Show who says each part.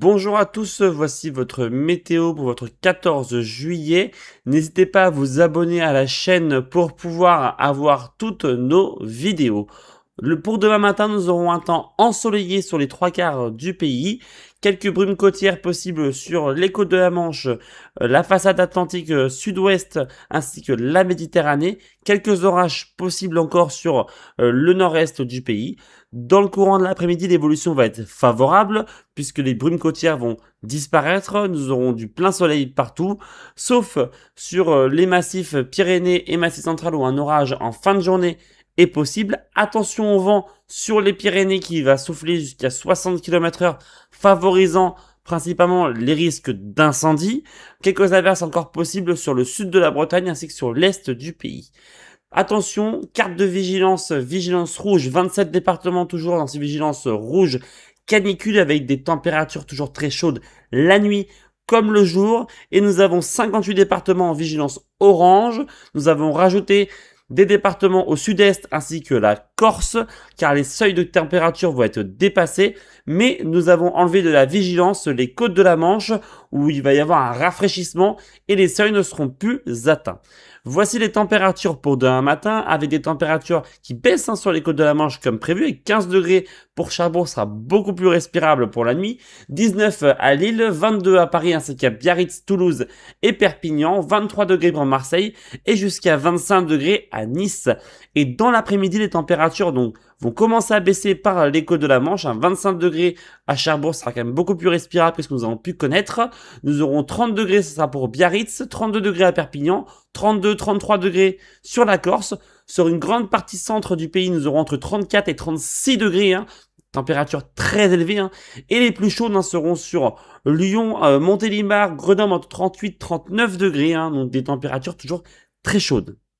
Speaker 1: Bonjour à tous, voici votre météo pour votre 14 juillet. N'hésitez pas à vous abonner à la chaîne pour pouvoir avoir toutes nos vidéos. Pour demain matin, nous aurons un temps ensoleillé sur les trois quarts du pays. Quelques brumes côtières possibles sur les côtes de la Manche, la façade atlantique sud-ouest ainsi que la Méditerranée. Quelques orages possibles encore sur le nord-est du pays. Dans le courant de l'après-midi, l'évolution va être favorable puisque les brumes côtières vont disparaître. Nous aurons du plein soleil partout, sauf sur les massifs Pyrénées et Massif central où un orage en fin de journée est possible. Attention au vent sur les Pyrénées qui va souffler jusqu'à 60 km/h, favorisant principalement les risques d'incendie. Quelques averses encore possibles sur le sud de la Bretagne ainsi que sur l'est du pays. Attention, carte de vigilance, vigilance rouge, 27 départements toujours dans ces vigilances rouges, canicule avec des températures toujours très chaudes la nuit comme le jour. Et nous avons 58 départements en vigilance orange. Nous avons rajouté des départements au sud-est ainsi que la Corse, car les seuils de température vont être dépassés, mais nous avons enlevé de la vigilance les côtes de la Manche, où il va y avoir un rafraîchissement et les seuils ne seront plus atteints. Voici les températures pour demain matin, avec des températures qui baissent sur les côtes de la Manche comme prévu, et 15 degrés pour Cherbourg sera beaucoup plus respirable pour la nuit, 19 à Lille, 22 à Paris ainsi qu'à Biarritz, Toulouse et Perpignan, 23 degrés pour Marseille et jusqu'à 25 degrés à Nice. Et dans l'après-midi, les températures donc vont commencer à baisser par les côtes de la Manche. 25 degrés à Cherbourg sera quand même beaucoup plus respirable que ce que nous avons pu connaître. Nous aurons 30 degrés, ce sera pour Biarritz, 32 degrés à Perpignan, 32-33 degrés sur la Corse. Sur une grande partie centre du pays, nous aurons entre 34 et 36 degrés, température très élevée, et les plus chaudes seront sur Lyon, Montélimar, Grenoble entre 38-39 degrés, donc des températures toujours très chaudes.